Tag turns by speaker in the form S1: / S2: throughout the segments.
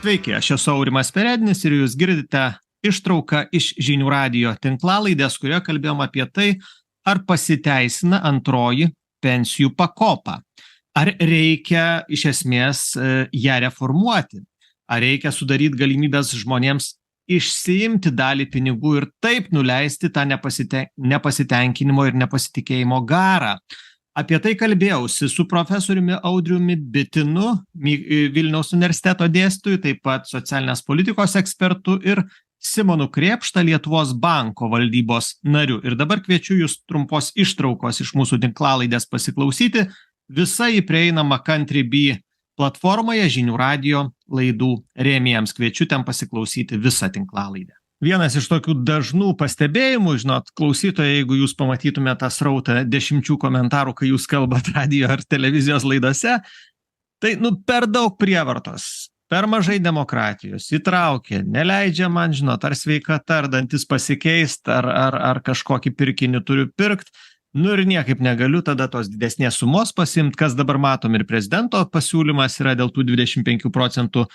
S1: Sveiki, aš esu Aurimas Perednis ir jūs girdite ištrauką iš Žinių radijo tinklalaidės, kurioje kalbėjom apie tai, ar pasiteisina antroji pensijų pakopa. Ar reikia iš esmės ją reformuoti? Ar reikia sudaryti galimybės žmonėms išsiimti dalį pinigų ir taip nuleisti tą nepasitenkinimo ir nepasitikėjimo garą? Apie tai kalbėjausi su profesoriumi Audriumi Bitinu, Vilniaus universiteto dėstytoju, taip pat socialinės politikos ekspertu ir Simonu Krėpšta, Lietuvos banko valdybos nariu. Ir dabar kviečiu jūs trumpos ištraukos iš mūsų tinklalaidės pasiklausyti. Visa jį prieinama Country.B platformoje Žinių radijo laidų rėmėjams. Kviečiu ten pasiklausyti visą tinklalaidę. Vienas iš tokių dažnų pastebėjimų, žinot, klausytojai, jeigu jūs pamatytumėte tą srautą dešimčių komentarų, kai jūs kalbat radijo ar televizijos laidose, tai, per daug prievartos, per mažai demokratijos, įtraukia, neleidžia man, žinot, ar sveikata, ar dantis pasikeist, ar kažkokį pirkinį turiu pirkt, ir niekaip negaliu tada tos didesnės sumos pasiimt, kas dabar matom ir prezidento pasiūlymas yra dėl tų 25 procentų.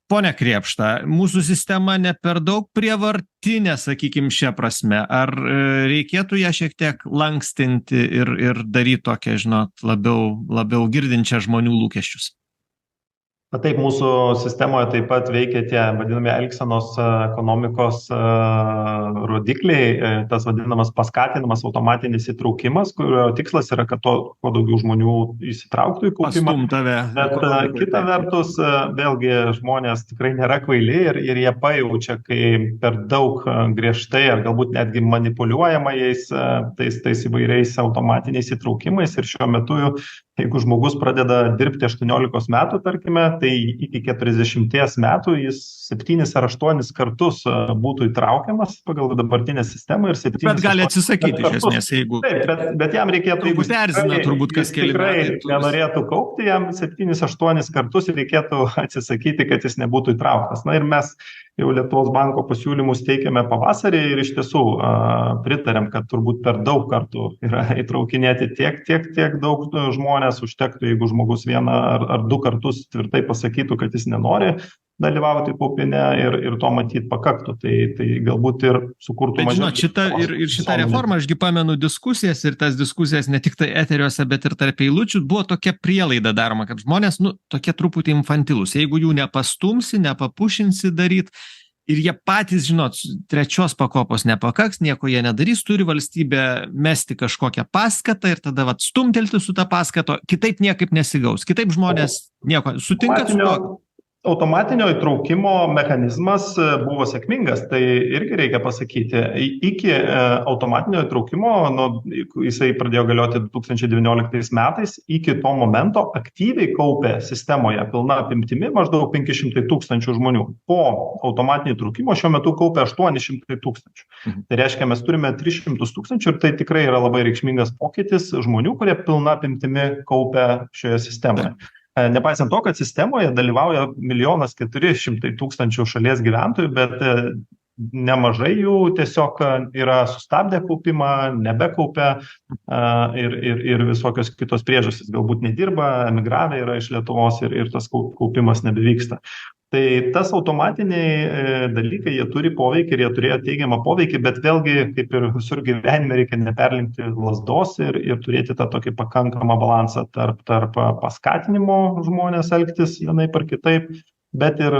S1: Pone Krėpšta, mūsų sistema ne per daug prievartinė, sakykim, šią prasme. Ar reikėtų ją šiek tiek lankstinti ir daryti tokią, žinot, labiau girdinčią žmonių lūkesčius?
S2: Taip, mūsų sistemoje taip pat veikia tie vadinami elgsenos ekonomikos rodikliai, tas vadinamas paskatinamas automatinis įtraukimas, kurio tikslas yra, kad kuo daugiau žmonių įsitrauktų į kaupimą. Bet kita vertus, vėlgi žmonės tikrai nėra kvaili ir jie pajaučia, kai per daug griežtai ar galbūt netgi manipuliuojama tais įvairiais automatiniais įtraukimais. Ir šiuo metu, jeigu žmogus pradeda dirbti 18 metų, tarkime, tai iki 40 metų jis 7 ar 8 kartus būtų įtraukiamas pagal dabartinę sistemą ir 7.
S1: Bet gali atsisakyti iš esmės, jeigu...
S2: Taip, bet jam reikėtų...
S1: Jeigu erzina, turbūt kas keli metai...
S2: nenorėtų kaupti, jam 7-8 kartus reikėtų atsisakyti, kad jis nebūtų įtrauktas. Ir mes jau Lietuvos banko pasiūlymus teikiame pavasarį ir iš tiesų pritarėm, kad turbūt per daug kartų yra įtraukinėti tiek daug žmonės užtektų, jeigu žmogus 1 ar 2 kartus tvirtai pasakytų, kad jis nenori dalyvauti kaupime ir to matyt pakaktų. Tai galbūt ir sukurtų mažiau...
S1: Bet žinot, šitą reformą, ašgi pamenu diskusijas ir tas diskusijas ne tik tai eteriuose, bet ir tarp eilučių, buvo tokia prielaida daroma, kad žmonės, tokie truputį infantilūs. Jeigu jų nepastumsi, nepapušinsi daryt, ir jie patys, žinot, 3 pakopos nepakaks, nieko jie nedarys, turi valstybė mesti kažkokią paskatą ir tada stumtelti su tą paskato, kitaip niekaip nesigaus, kitaip žmonės nieko, sutinkat su to?
S2: Automatinio įtraukimo mechanizmas buvo sėkmingas, tai irgi reikia pasakyti. Iki automatinio įtraukimo, jisai pradėjo galioti 2019 metais, iki to momento aktyviai kaupė sistemoje pilna apimtimi maždaug 500 tūkstančių žmonių. Po automatinio įtraukimo šiuo metu kaupia 800 tūkstančių. Tai reiškia, mes turime 300 tūkstančių ir tai tikrai yra labai reikšmingas pokytis žmonių, kurie pilna apimtimi kaupia šioje sistemoje. Nepaisant to, kad sistemoje dalyvauja 1 400 000 šalies gyventojų, bet nemažai jų tiesiog yra sustabdę kaupimą, nebekaupia ir visokios kitos priežastys. Galbūt nedirba, emigravę yra iš Lietuvos ir tas kaupimas nebevyksta. Tai tas automatiniai dalykai, jie turi poveikį ir jie turėjo teigiamą poveikį, bet vėlgi, kaip ir visur gyvenime, reikia neperlinkti lazdos ir turėti tą tokį pakankamą balansą tarp paskatinimo žmonės elgtis vienaip ar kitaip, bet ir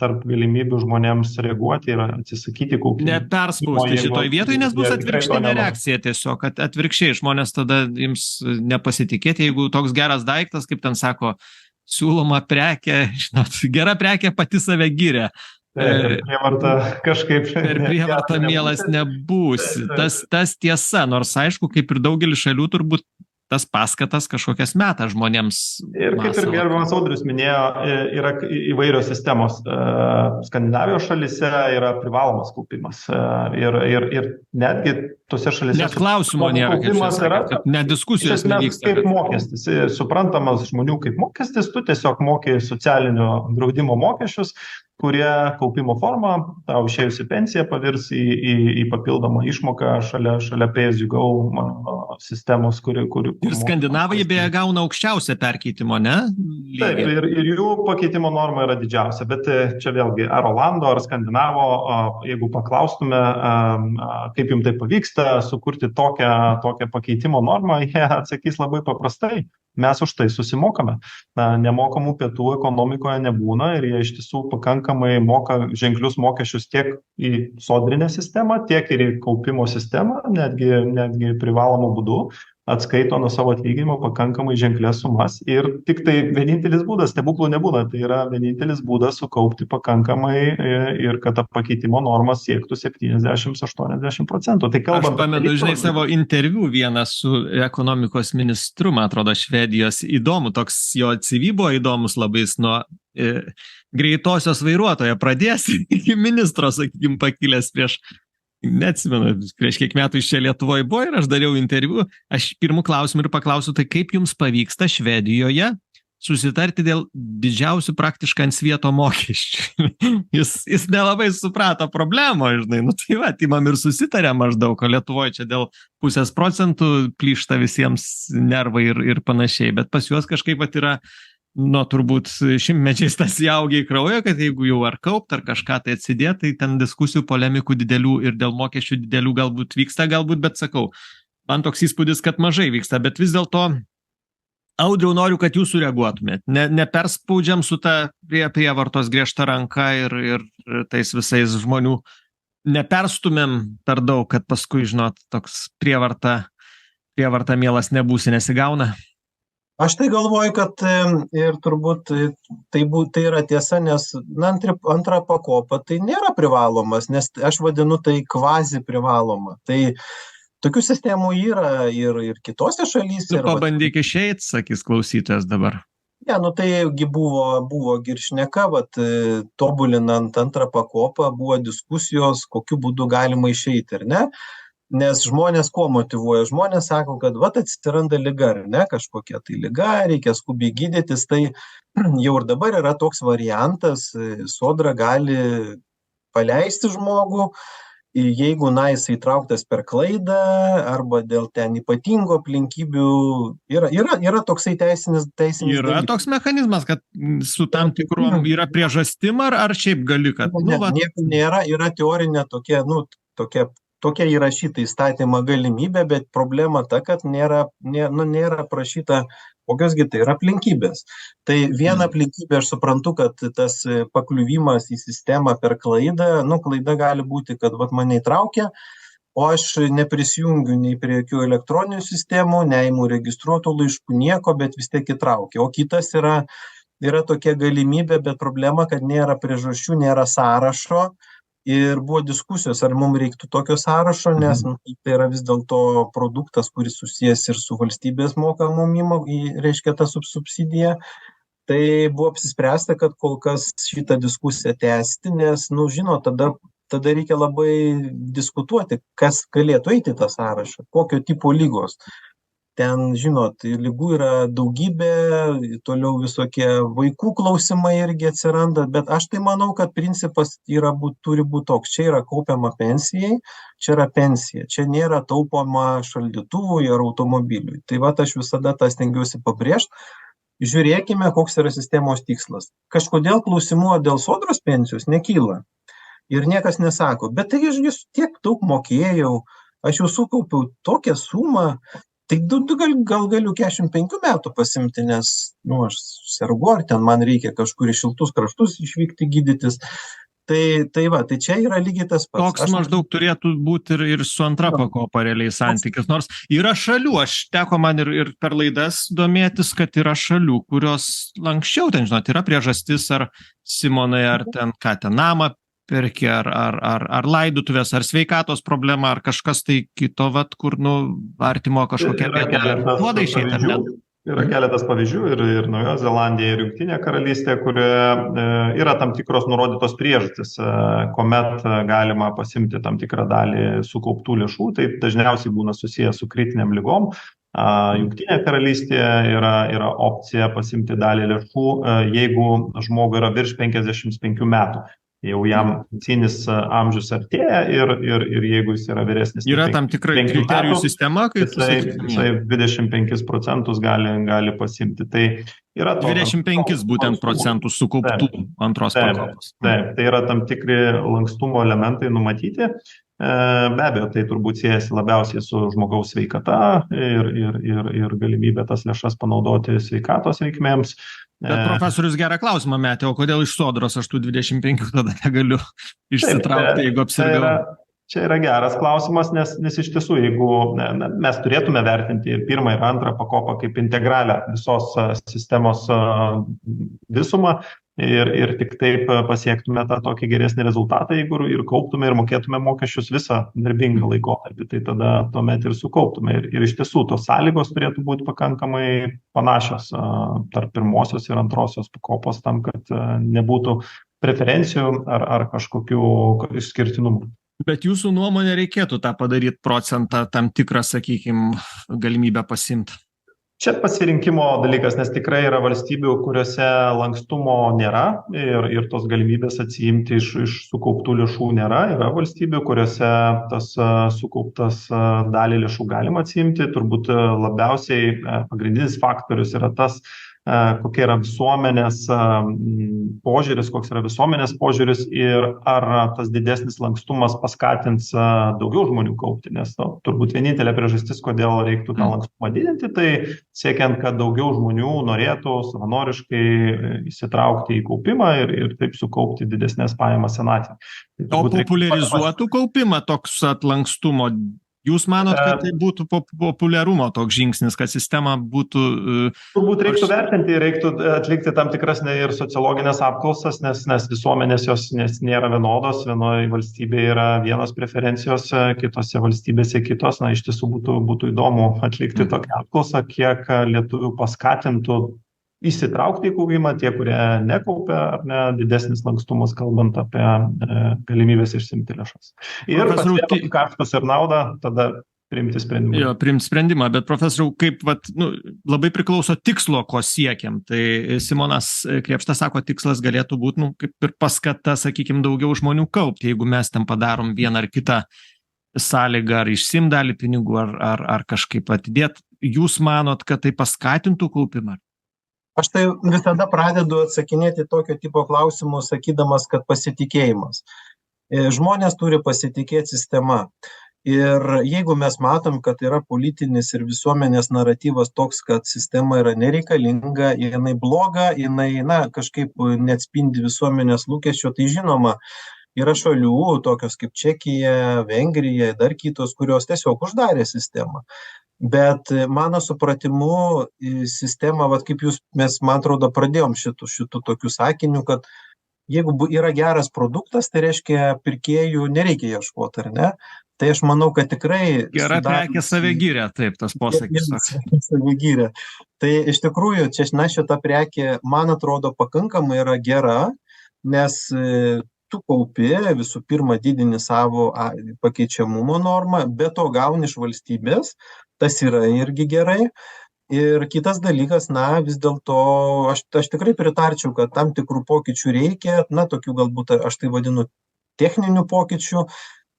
S2: tarp galimybių žmonėms reaguoti ir atsisakyti kaupimo.
S1: Neperspausti šitoj vietoj, nes bus atvirkštinė reakcija tiesiog, kad atvirkščiai žmonės tada ims nepasitikėti, jeigu toks geras daiktas, kaip ten sako, siūloma prekė, žinot, gera prekė pati save giria.
S2: Per
S1: prievartą mielas nebūsi. Tas tiesa, nors aišku, kaip ir daugelis šalių turbūt tas paskatas kažkokias meta žmonėms.
S2: Ir kaip ir gerbiamas Audrius minėjo, yra įvairios sistemos. Skandinavijos šalyse yra privalomas kaupimas. Ir netgi tose šalyse...
S1: Net klausimo nėra, kad net diskusijos nevyksta.
S2: Kaip mokestis. Suprantamas žmonių kaip mokestis, tu tiesiog moki socialinio draudimo mokesčius. kurie kaupimo forma tau išėjus į pensiją pavirs į papildomą išmoką šalia pay as you go sistemos, kur
S1: Ir skandinavai beje gauna aukščiausią perkeitimo, ne?
S2: Taip, ir jų pakeitimo norma yra didžiausia, bet čia vėlgi ar Olando, ar Skandinavo, jeigu paklaustume, kaip jums tai pavyksta sukurti tokią pakeitimo normą, jie atsakys labai paprastai. Mes už tai susimokame. Nemokamų pietų ekonomikoje nebūna ir jie iš tiesų pakankamai moka ženklius mokesčius tiek į sodrinę sistemą, tiek ir į kaupimo sistemą, netgi privalomų būdų. Atskaito nuo savo atlyginimo pakankamai ženklės sumas ir tik tai vienintelis būdas, stebuklų nebūna, tai yra vienintelis būdas sukaupti pakankamai ir kad ta pakeitimo norma siektų 70-80%. Tai
S1: kalbant, aš pamenu, žinai, savo interviu vieną su ekonomikos ministru, man atrodo, Švedijos, įdomu, toks jo CV buvo įdomus labai, nuo greitosios vairuotojo pradės iki ministro, sakykim, pakilęs neatsimenu, prieš kiek metų iš čia Lietuvoje buvo ir aš dariau interviu, aš pirmų klausimų ir paklausiu, tai kaip jums pavyksta Švedijoje susitarti dėl didžiausių praktiškai ant svieto mokesčių. Jis nelabai suprato problemą, žinai, tai va, imam ir susitarė maždaug, o Lietuvoje čia dėl 0,5% plyšta visiems nervai ir panašiai, bet pas juos kažkaip pat yra turbūt šimtmečiais tas įaugė į kraują, kad jeigu jau ar kaupt, ar kažką tai atsidėt, tai ten diskusijų, polemikų didelių ir dėl mokesčių didelių galbūt vyksta, bet sakau, man toks įspūdis, kad mažai vyksta, bet vis dėlto, Audriau, noriu, kad jūs sureaguotumėt. Neperspaudžiam su ta prievartos griežta ranka ir tais visais žmonių neperstumėm per daug, kad paskui, žinot, toks prievarta mielas nebūsi, nesigauna.
S3: Aš tai galvoju, kad ir turbūt tai yra tiesa, nes antra pakopa tai nėra privalomas, nes aš vadinu tai kvazi privaloma. Tai tokių sistemų yra ir kitose šalyse.
S1: Pabandyk išeit, sakys klausytojas dabar.
S3: Taigi buvo giršneka, tobulinant antrą pakopą, buvo diskusijos, kokiu būdu galima išeiti, ar ne? Nes žmonės kuo motyvuoja? Žmonės sako, kad atsiranda liga, ar ne, kažkokia tai liga, reikia skubiai gydytis, tai jau ir dabar yra toks variantas, sodra gali paleisti žmogų, jeigu jis įtrauktas per klaidą arba dėl ten ypatingų aplinkybių, yra toksai teisinis
S1: yra dalykas. Toks mechanizmas, kad su tam tikrom yra priežastim ar šiaip gali, kad...
S3: Nieko nėra, yra teorinė tokia įrašyta įstatymą galimybė, bet problema ta, kad nėra prašyta, kokiosgi tai yra aplinkybės. Tai viena aplinkybė, aš suprantu, kad tas pakliuvimas į sistemą per klaidą, klaida gali būti, kad mane įtraukia, o aš neprisijungiu nei prie jokių elektroninių sistemų, neimu registruotų laiškų, nieko, bet vis tiek įtraukia. O kitas yra tokia galimybė, bet problema, kad nėra priežasčių, nėra sąrašo. Ir buvo diskusijos, ar mums reiktų tokio sąrašo, nes tai yra vis dėlto produktas, kuris susijęs ir su valstybės mokamom reiškia tą subsidiją. Tai buvo apsispręsta, kad kol kas šitą diskusiją tęsti, nes, tada reikia labai diskutuoti, kas galėtų eiti tą sąrašą, kokio tipo lygos. Ten, lygų yra daugybė, toliau visokie vaikų klausimai irgi atsiranda, bet aš tai manau, kad principas turi būti toks. Čia yra kaupiama pensijai, čia yra pensija, čia nėra taupoma šaldytuvui ar automobiliui. Tai aš visada tą stengiuosi pabrėžti. Žiūrėkime, koks yra sistemos tikslas. Kažkodėl klausimų dėl sodros pensijos nekyla. Ir niekas nesako, bet tai aš tiek daug mokėjau, aš jau sukaupiau tokią sumą, tai gal galiu 45 metų pasimti, nes aš sergu, ar ten man reikia kažkur į šiltus kraštus išvykti gydytis. Tai čia yra lygiai tas pats.
S1: Toks maždaug turėtų būti ir su antra pakopa realiai santykis. Nors yra šalių, teko man ir per laidas domėtis, kad yra šalių, kurios lanksčiau, yra priežastis, ar Simonai, ar ten namą perki, ar laidutuvės, ar sveikatos problema, ar kažkas tai kito, kur, artimo kažkokia vieta. Duoda išeiti, ar ne?
S2: Yra keletas pavyzdžių ir Naujojo Zelandija, ir Jungtinė karalystė, kurioje yra tam tikros nurodytos priežastis, kuomet galima pasimti tam tikrą dalį sukauptų lėšų, tai dažniausiai būna susijęs su kritiniam ligom. Jungtinė karalystė yra opcija pasimti dalį lėšų, jeigu žmogui yra virš 55 metų. Jau jam pensinis amžius artėja ir jeigu jis yra vyresnis.
S1: Yra tam tikra kriterijų sistema, kaip
S2: jisai 25% gali pasimti. Tai yra
S1: 25 būtent procentų sukauptų antros pakopos.
S2: Taip, tai yra tam tikri lankstumo elementai numatyti. Be abejo, tai turbūt siejasi labiausiai su žmogaus sveikata ir galimybė tas lėšas panaudoti sveikatos reikmėms.
S1: Bet profesorius gerą klausimą metė, o kodėl iš sodros aš tų 25 tada negaliu išsitraukti, jeigu apsirgau?
S2: Čia yra geras klausimas, nes iš tiesų, jeigu mes turėtume vertinti ir pirmą ir antrą pakopą kaip integralią visos sistemos visumą ir tik taip pasiektume tą tokį geresnį rezultatą, jeigu ir kauptume ir mokėtume mokesčius visą darbingą laikotarpį, tai tada tuomet ir sukauptume. Ir iš tiesų tos sąlygos turėtų būti pakankamai panašios tarp pirmosios ir antrosios pakopos tam, kad nebūtų preferencijų ar kažkokių išskirtinumų.
S1: Bet jūsų nuomonė reikėtų tą padaryti procentą tam tikrą, sakykime, galimybę pasimti?
S2: Čia pasirinkimo dalykas, nes tikrai yra valstybių, kuriuose lankstumo nėra ir tos galimybės atsiimti iš sukauptų lėšų nėra. Yra valstybių, kuriuose tas sukauptas dalį lėšų galima atsiimti. Turbūt labiausiai pagrindinis faktorius yra tas, kokia yra visuomenės požiūris, koks yra visuomenės požiūris ir ar tas didesnis lankstumas paskatins daugiau žmonių kaupti, nes turbūt vienintelė priežastis, kodėl reiktų tą lankstumą didinti, tai siekiant, kad daugiau žmonių norėtų savanoriškai įsitraukti į kaupimą ir taip sukaupti didesnės pajamas senatvėje.
S1: O populiarizuotų kaupimą toks lankstumo? Jūs manot, kad tai būtų populiarumo toks žingsnis, kad sistema būtų...
S2: Turbūt reiktų vertinti, reiktų atlikti tam tikras ir sociologinės apklausas, nes visuomenės jos nėra vienodos. Vienoje valstybėje yra vienos preferencijos, kitose valstybėse kitos. Na, iš tiesų būtų įdomu atlikti tokią apklausą, kiek lietuvių paskatintų įsitraukti į kaupimą, tie, kurie nekaupia, ar ne, didesnis lankstumas, kalbant apie galimybės išsiimti lėšas. Ir pasvėtų kaštus ir naudą, tada priimti sprendimą.
S1: Jo, priimti sprendimą, bet profesoriau, kaip labai priklauso tikslo, ko siekiam. Tai Simonas Krėpšta sako, tikslas galėtų būti, kaip ir paskata, sakykime, daugiau žmonių kaupti, jeigu mes ten padarom vieną ar kitą sąlygą, ar išsiimt dalį pinigų, ar kažkaip atidėt. Jūs manot, kad tai paskatintų kaupimą?
S3: Aš tai visada pradedu atsakinėti tokio tipo klausimus, sakydamas, kad pasitikėjimas. Žmonės turi pasitikėti sistema. Ir jeigu mes matom, kad yra politinis ir visuomenės naratyvas toks, kad sistema yra nereikalinga, jinai bloga, jinai kažkaip neatspindi visuomenės lūkesčio, tai žinoma, yra šalių, tokios kaip Čekija, Vengrija, dar kitos, kurios tiesiog uždarė sistemą. Bet mano supratimu sistema, kaip mes, man atrodo, pradėjom šitų tokių sakinių, kad jeigu yra geras produktas, tai reiškia pirkėjų nereikia ieškoti, ar ne? Tai aš manau, kad tikrai...
S1: Gera prekė savigyrė, taip, tas posakis.
S3: Savigyrė. Tai iš tikrųjų, šita prekė, man atrodo, pakankamai yra gera, nes tu kaupi, visų pirma, didini savo pakeičiamumo normą, bet to gauni iš valstybės, tas yra irgi gerai. Ir kitas dalykas, vis dėlto aš tikrai pritarčiau, kad tam tikrų pokyčių reikia, tokių galbūt aš tai vadinu techninių pokyčių,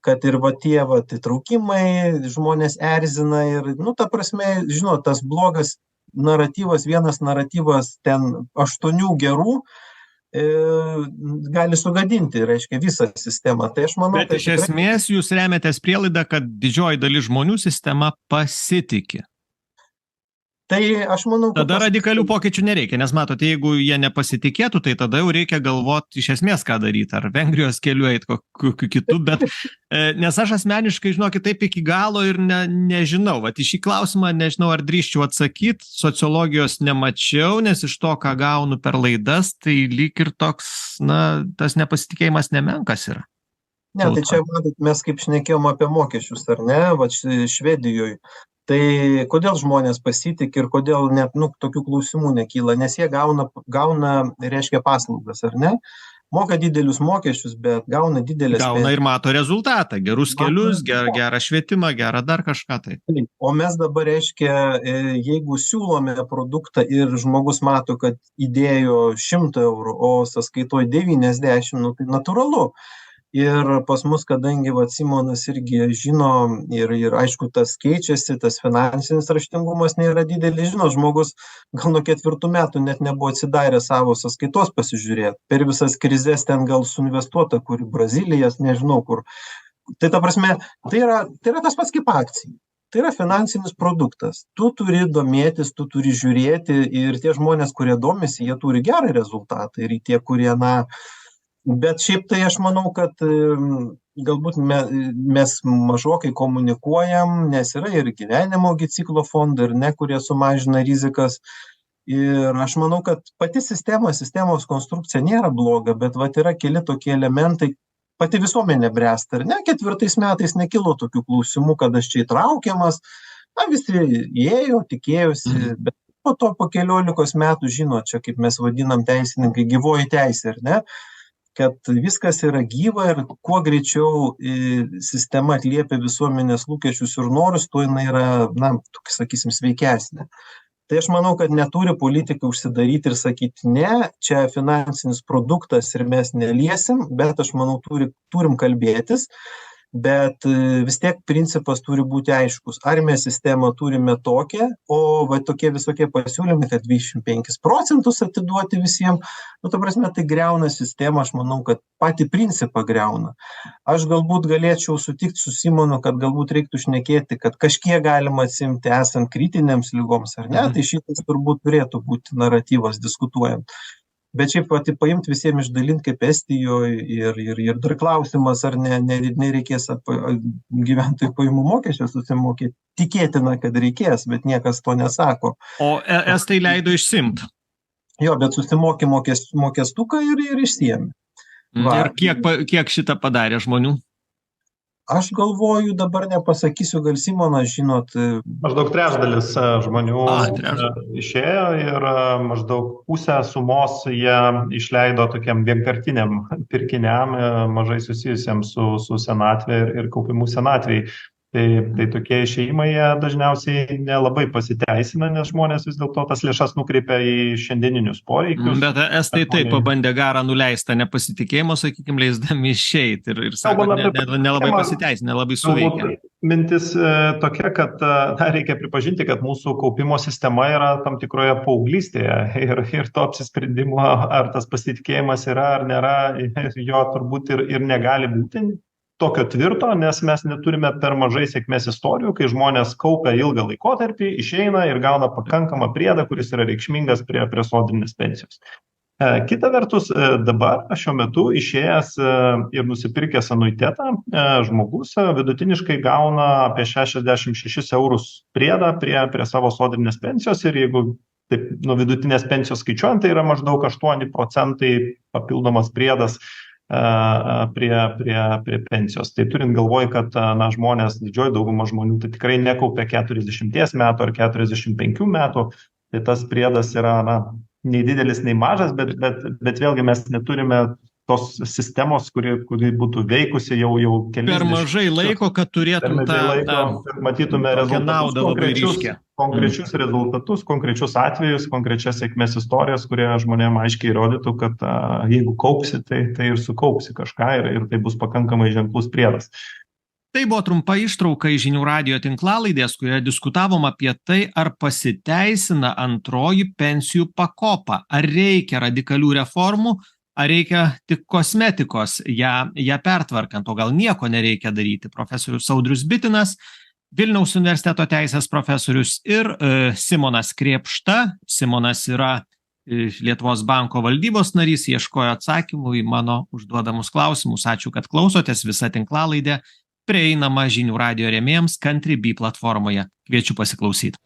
S3: kad ir tie įtraukimai žmonės erzina ir, ta prasme, žinot, tas blogas naratyvas, vienas naratyvas ten 8 gerų, gali sugadinti, reiškia, visą sistemą. Tai aš manau,
S1: bet iš esmės jūs remiatės prielaidą, kad didžioji dalis žmonių sistema pasitiki.
S3: Tai aš manau,
S1: kad... Tada radikalių pokyčių nereikia, nes matote, jeigu jie nepasitikėtų, tai tada jau reikia galvoti iš esmės, ką daryti, ar Vengrijos keliu eiti kokiu kitu, bet nes aš asmeniškai, žinokit, taip iki galo ir nežinau. Vat į šį klausimą nežinau, ar drįsčiau atsakyti, sociologijos nemačiau, nes iš to, ką gaunu per laidas, tai lyg ir toks, tas nepasitikėjimas nemenkas yra.
S3: Ne, tai čia, matot, mes kaip šnekėjom apie mokesčius, ar ne, Švedijoje. Tai kodėl žmonės pasitikė ir kodėl net tokių klausimų nekyla, nes jie gauna, reiškia, paslaugas, ar ne? moka didelius mokesčius, bet gauna didelės
S1: Gauna ir mato rezultatą, gerus
S3: Mato
S1: kelius,
S3: rezultatą.
S1: gerą švietimą, gerą dar kažką tai.
S3: O mes dabar, reiškia, jeigu siūlome produktą ir žmogus mato, kad įdėjo 100 eurų, o sąskaitoj 90, nu, tai natūralu. Ir pas mus, kadangi Simonas irgi žino ir aišku, tas keičiasi, tas finansinis raštingumas nėra didelis, žino, žmogus gal nuo 4 metų net nebuvo atsidarę savo sąskaitos pasižiūrėti. Per visas krizės ten gal suinvestuota, kur Brazilijas, nežinau kur. Tai ta prasme, tai yra tas pats kaip akcija. Tai yra finansinis produktas. Tu turi domėtis, tu turi žiūrėti ir tie žmonės, kurie domisi, jie turi gerą rezultatą. Ir tie, kurie, bet šiaip tai aš manau, kad galbūt mes mažokai komunikuojam, nes yra ir gyvenimo ciklo fondai, ir ne, kurie sumažina rizikas. Ir aš manau, kad pati sistemos konstrukcija nėra bloga, bet yra keli tokie elementai, pati visuomenė bręsta, ar ne? 4 metais nekilo tokių klausimų, kad aš čia įtraukiamas, visi įėjo, tikėjosi, bet po to po 14 metų, žinot, čia kaip mes vadinam teisininkai, gyvoji teisė, ar ne? Kad viskas yra gyva ir kuo greičiau sistema atliepia visuomenės lūkesčius ir norus, tuo jinai yra, sakysim, sveikesnė. Tai aš manau, kad neturi politikai užsidaryti ir sakyti, ne, čia finansinis produktas ir mes neliesim, bet aš manau, turim kalbėtis, bet vis tiek principas turi būti aiškus. Ar mes sistemą turime tokią, o tokie visokie pasiūlymai, kad 25% atiduoti visiems, ta prasme, tai greuna sistemą, aš manau, kad patį principą greuna. Aš galbūt galėčiau sutikti su Simonu, kad galbūt reiktų šnekėti, kad kažkiek galima atsimti esant kritinėms lygoms, ar ne, tai šitas turbūt turėtų būti naratyvas diskutuojant. Bet šiaip paimti visiems išdalinti kaip Estijoje ir dar klausimas, ar nereikės gyventojų pajamų mokesčio susimokėti. Tikėtina, kad reikės, bet niekas to nesako.
S1: O Estai leido išsiimti.
S3: Jo, bet susimokė mokestuką ir išsiėmė.
S1: Ir kiek šitą padarė žmonių?
S3: Aš galvoju, dabar nepasakysiu, gal Simonas, žinot.
S2: Maždaug trečdalis žmonių išėjo ir maždaug pusę sumos jie išleido tokiam vienkartiniam pirkiniam, mažai susijusiem su senatvė ir kaupimu senatvei. Tai tokie išėjimai dažniausiai nelabai pasiteisina, nes žmonės vis dėlto tas lėšas nukreipia į šiandieninius poreikius.
S1: Bet Estai taip pabandė garą nuleistą nepasitikėjimo, sakykime, leisdami išeiti ir sako, nelabai pasiteisina, nelabai suveikia.
S2: Mintis tokia, kad reikia pripažinti, kad mūsų kaupimo sistema yra tam tikroje paauglystėje ir to apsisprendimo, ar tas pasitikėjimas yra ar nėra, jo turbūt ir negali būti tokio tvirto, nes mes neturime per mažai sėkmės istorijų, kai žmonės kaupia ilgą laikotarpį, išeina ir gauna pakankamą priedą, kuris yra reikšmingas prie sodrinės pensijos. Kita vertus, dabar šiuo metu išėjęs ir nusipirkęs anuitetą, žmogus vidutiniškai gauna apie 66 eurus priedą prie savo sodrinės pensijos ir jeigu taip nuo vidutinės pensijos skaičiuojant, tai yra maždaug 8% papildomas priedas prie pensijos. Tai turint galvoj, kad žmonės, didžioji dauguma žmonių, tai tikrai nekaupia 40 metų ar 45 metų, tai tas priedas yra nei didelis, nei mažas, bet vėlgi mes neturime tos sistemos, kuri būtų veikusi jau kelis
S1: per mažai laiko, kad turėtum
S2: matytume konkrečius rezultatus, konkrečius atvejus, konkrečias sėkmės istorijas, kurie žmonėms aiškiai įrodytų, kad jeigu kaupsi, tai ir sukaupsi kažką ir tai bus pakankamai ženklus priedas.
S1: Tai buvo trumpa ištrauka iš Žinių radijo tinklalaidės, kurioje diskutavom apie tai, ar pasiteisina antroji pensijų pakopa, ar reikia radikalių reformų, ar reikia tik kosmetikos ją pertvarkant, o gal nieko nereikia daryti. Profesorius Audrius Bitinas, Vilniaus universiteto teisės profesorius ir Simonas Krėpšta. Simonas yra Lietuvos banko valdybos narys, ieškojo atsakymų į mano užduodamus klausimus. Ačiū, kad klausotės, visa tinklalaidė prieinama Žinių radijo rėmėjams Country B platformoje. Kviečiu pasiklausyti.